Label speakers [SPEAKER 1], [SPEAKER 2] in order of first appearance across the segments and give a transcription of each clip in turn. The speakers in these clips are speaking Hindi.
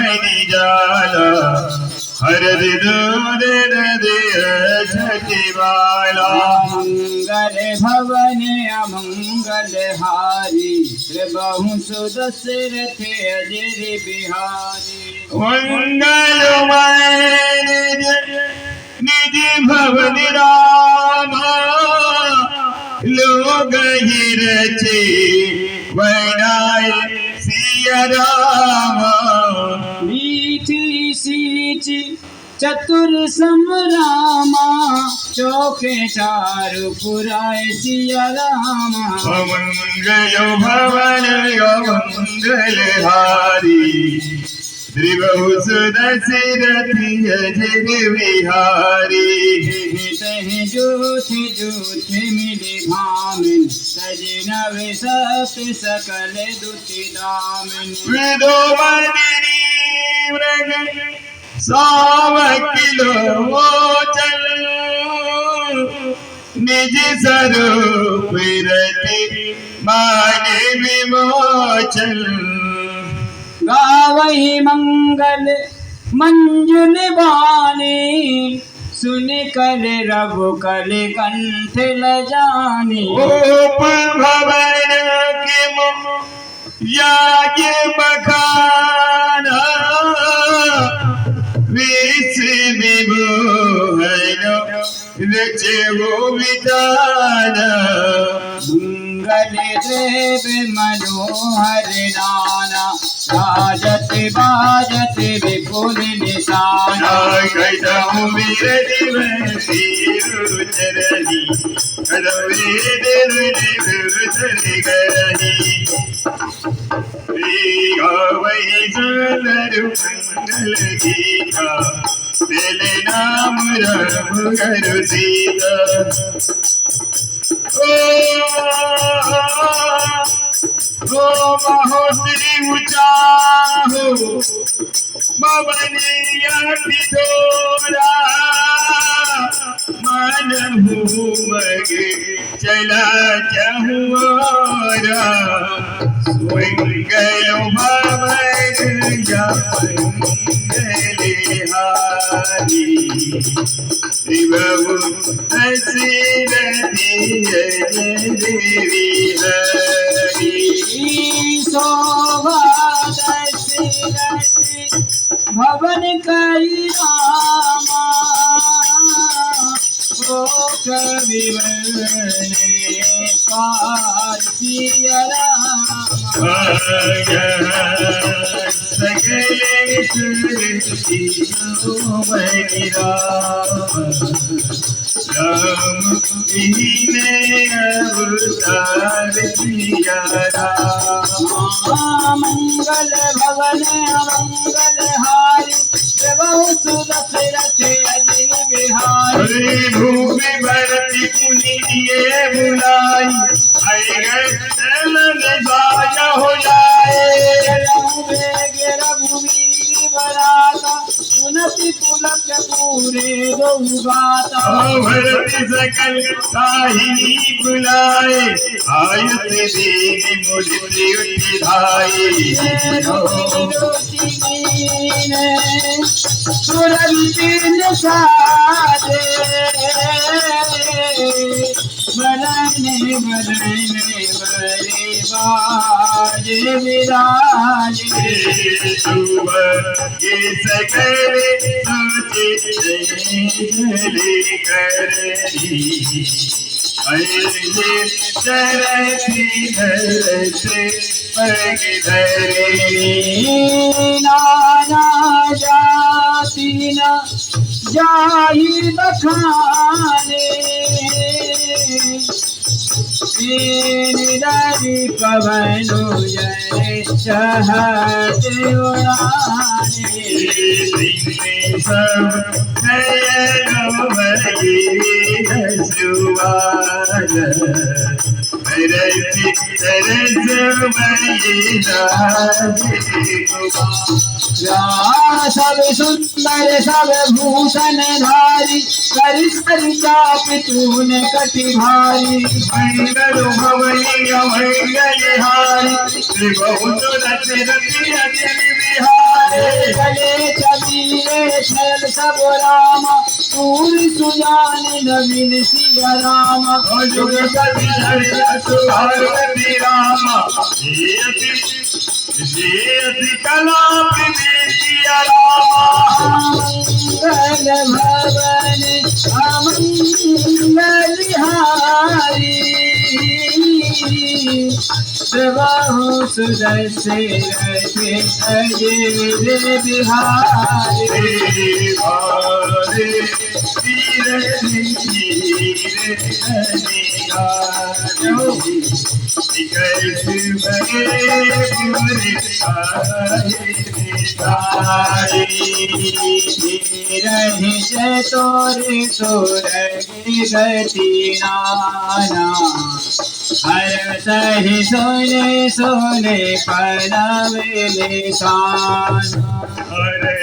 [SPEAKER 1] मनी जाला हर दिन छठी वाला
[SPEAKER 2] मंगल भवन अमंगल हारी बहु सुदशरथ अजर बिहारी
[SPEAKER 1] मंगलमय निज भवन रामा लोग ही रचे बनाए सिया रामा
[SPEAKER 2] मीठी सीची चतुर समरामा चौके चारु पुराय सिया रामा
[SPEAKER 1] मंगल भवन मंगल हारी त्रिभुव सुदशरथि अजर बिहारी
[SPEAKER 2] तहि जोथ जोथ मिलि भामिन सजनव सत सकल दुति दामिन
[SPEAKER 1] विदोमदिनी मृग सावकिलो चल निज स्वरूप रति माने विमोचन
[SPEAKER 2] गावहि मंगल मंजुल बानी सुन कर रघु कल कंठ लजानी
[SPEAKER 1] ओप भवन के याग बखाना विश्व विभूषण रचो विधान
[SPEAKER 2] मंगल देव मनोहर नाना राजत बाजत विपुल निशाना
[SPEAKER 1] कदम विरति चरणी कदम वही सुंदर मंगल गीता दिल नाम राम घर सीता ओ महोदरी ऊंचा हो मवनिया टिटोरा मन मगे चला चहुआरा मंगल भवन मंगलहारी त्रिभुव दशरथि अजर बिहारी
[SPEAKER 2] शोभा दशरथ भवन कई रामा शोक विवरण पार सिया रामा
[SPEAKER 1] सकले राम ने अवतार किया
[SPEAKER 2] मंगल भवन मंगल हारी बहु सुदशरथ अजर बिहारी
[SPEAKER 1] भूमि भरती पुनिये बुलाई बाजा हो जाए
[SPEAKER 2] रघुवीर बराता सुनति पुलक पूरे गौगाता
[SPEAKER 1] भरती सकल साहिनी बुलाए आयुष देवी मूर्ति उठाई
[SPEAKER 2] सुरवीर साजे बरने बरने बरे बाज विराज
[SPEAKER 1] ये सकल सोचे जले करी अये चरती धरते पग धरे
[SPEAKER 2] नाना जाति न जाहि बखाने निरारी पवनो जय चहत उड़ाने
[SPEAKER 1] सब नयनो भरी हसुआन रति तरस
[SPEAKER 2] सब सुंदर सब भूषण धारी कर चाप तूने कटि भारी
[SPEAKER 1] मंगल भवनी मंगल हारी त्रिभुव दशरथि अजर बिहारी
[SPEAKER 2] सब रामा पूरी सुजान नवीन सिया रामा
[SPEAKER 1] जुगपति हरि सुभागति रामा ये कला प्रीतिया रामा
[SPEAKER 2] मंगल भवन अमंगलहारी प्रभु सुदर्शन रखे अजय बिहारी
[SPEAKER 1] हरे वीर
[SPEAKER 2] रही जय तोरे तोरगी गति नाना हर सही सोने सोने पनावेले साना
[SPEAKER 1] हरे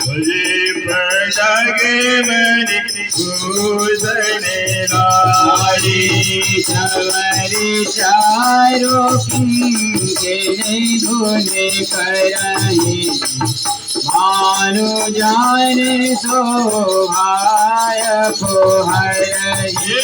[SPEAKER 1] मुझे पड़ागे मणि भूषण नारी
[SPEAKER 2] सवरी चारों के धुने करही मानु जाने शोभाय को हरही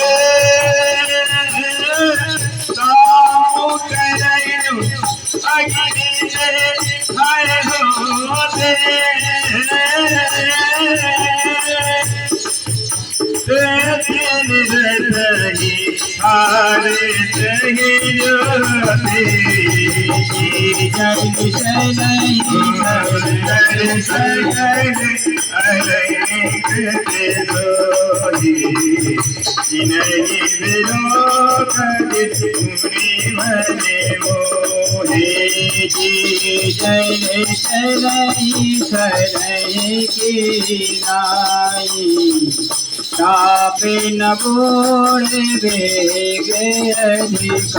[SPEAKER 2] तापे न बोले बेगे अधिकारी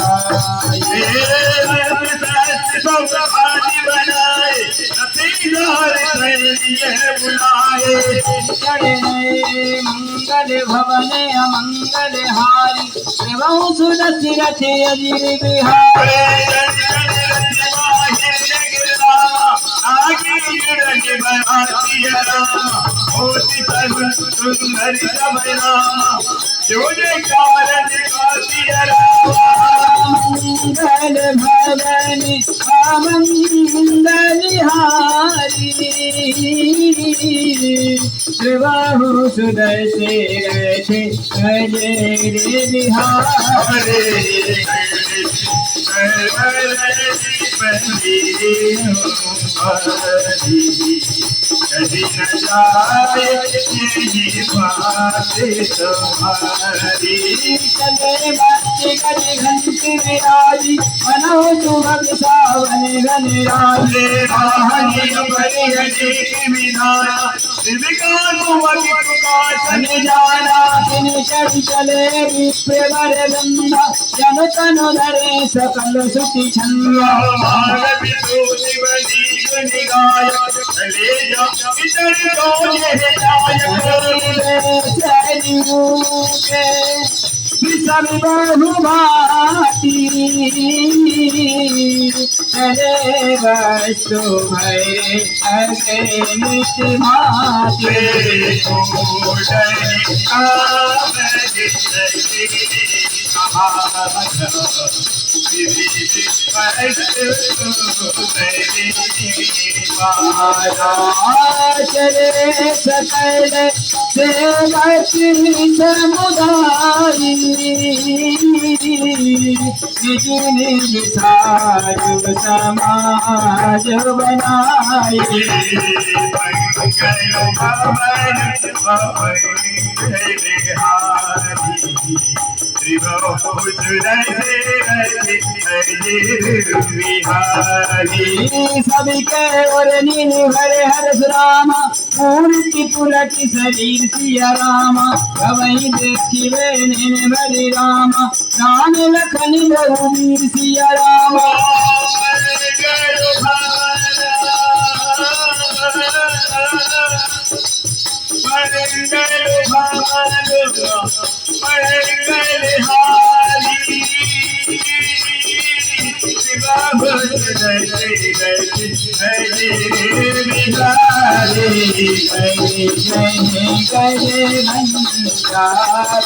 [SPEAKER 2] मंगल भवन अमंगल हारी प्रभु सुदर्शन रथे अजीर बिहारी
[SPEAKER 1] सुंदर जो
[SPEAKER 2] मंगल भवन अमंगलहारी प्रभु सुदर्शन रथे अजय बिहारी
[SPEAKER 1] कभी न जाए यही बात तुम्हारी
[SPEAKER 2] चले बच्चे गज घंटी विराजी बनो सुभग सावन घन राजी
[SPEAKER 1] राहनी बड़ी हजी की विधाना
[SPEAKER 2] सन जाना तिन चढ़ चले विप्र वर बंदा जन तन धरे सकल सुति छंदा विषम बहुभाती चले वस्तु भय अगे नित्य भाती चले सकल सेवकी समुदायी निज निज साधु समाज बनाई सबके और नील हरे हर रामा मूर्ति पुलकी शरीर सिया रामा कवई देखिवे नील भरे रामा राम लखन रघुवीर सिया रामा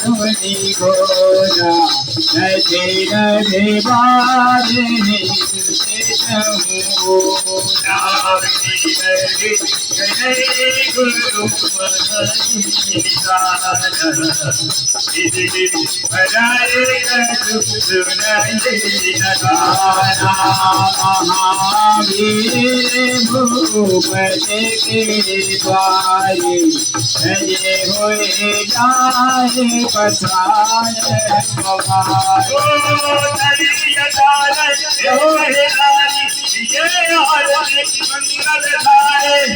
[SPEAKER 2] धुनि घोरा नचे रहे बारे
[SPEAKER 1] गुरु
[SPEAKER 2] महावीर भूपति के द्वारे सजे हुए जाए पछाड़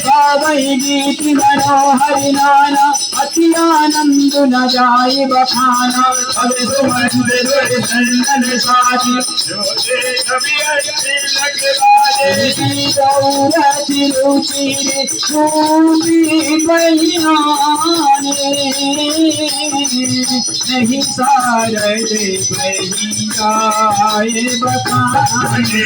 [SPEAKER 2] गावई गीत गणो हरि नाना अति आनंद न जाय बखाना अब सुमन संदन साथी गौरति रुचि रूपी बहियाने नहीं सारद बहियाए बखाने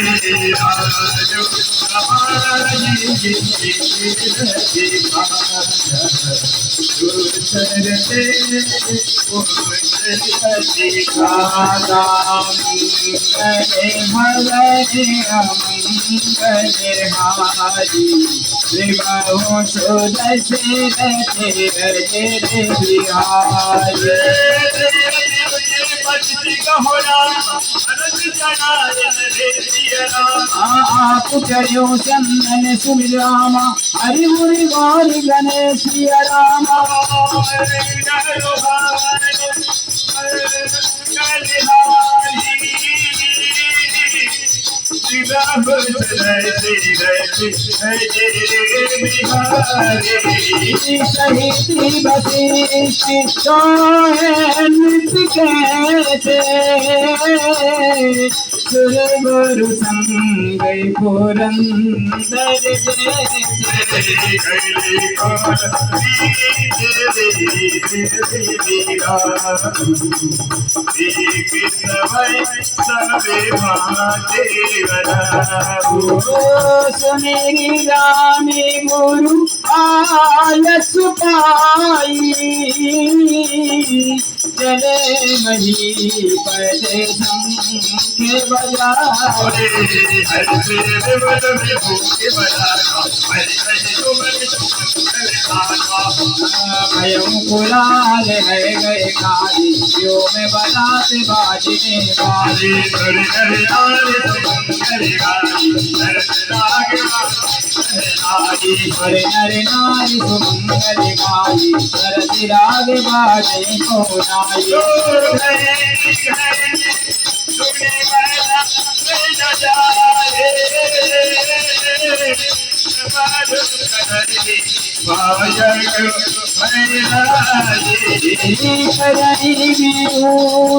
[SPEAKER 2] आप चलो चंदन सुमिरामा हरि मुनि गौरी गणेश रामा शहीद वशिष्ठ नृत्य कैसे गुरु संग पुरंदर सुमेरी रामी गुरु आलस पाई चले मही पदे संख्य बजाए भयं कुलाल है गए काली यो में बनाते बाजने वाले हरे नर नारी सुमंगल गाई सरति राग बाजे को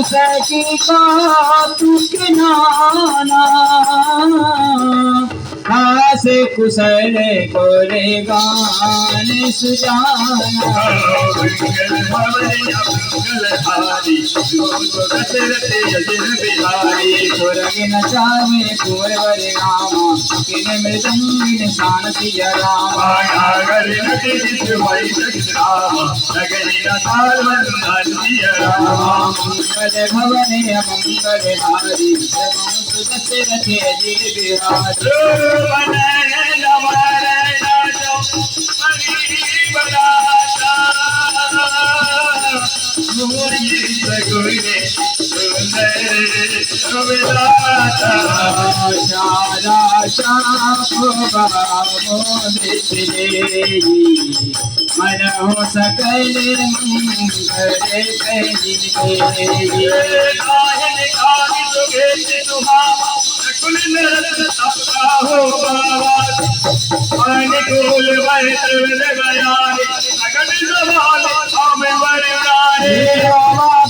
[SPEAKER 2] सकी का तुक नाना खासे कुशल गोरे गान सुजाना नचावे कुंवर रामा किन मृदंग शान सिया रामा मंगल भवन मंगल हारी दशरथ अजिर बिहारी मन हो सकल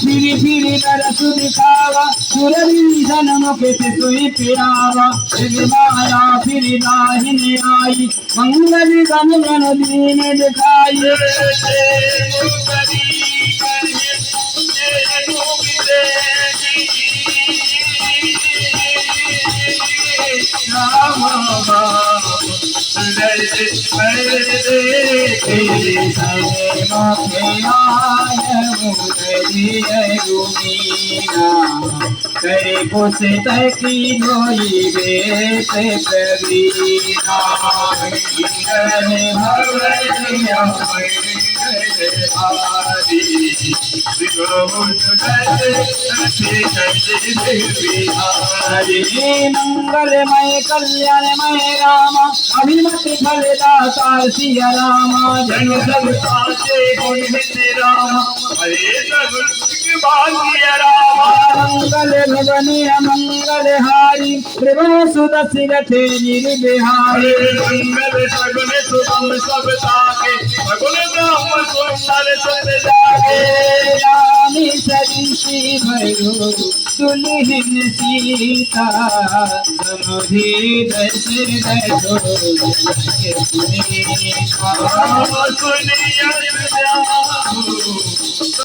[SPEAKER 2] फिरी फिरी नरस दिखावा सुरवी जन्म के सुई पिरावा माया फिर दाहिन आई मंगल गण गण दीन दिखाई
[SPEAKER 1] राम सुंदर
[SPEAKER 2] करे पुष तकी धोई बेत प्रवीणा मंगलमय कल्याणमय राम अभिमति फलदाता सिया राम
[SPEAKER 1] जन सब साचे गुण नित्य राम हरे सगुण भाग्य राम
[SPEAKER 2] मंगल भवनीय मंगल हारी प्रभु सुदशिरथे निर्विहारी
[SPEAKER 1] मंगल सगुण सुगम सब ताके सगुण ब्रह्म सुंदर सब जागे
[SPEAKER 2] रानी सरिषि भयो दुल्हन सीता समुधि दशरथ
[SPEAKER 1] सुनिया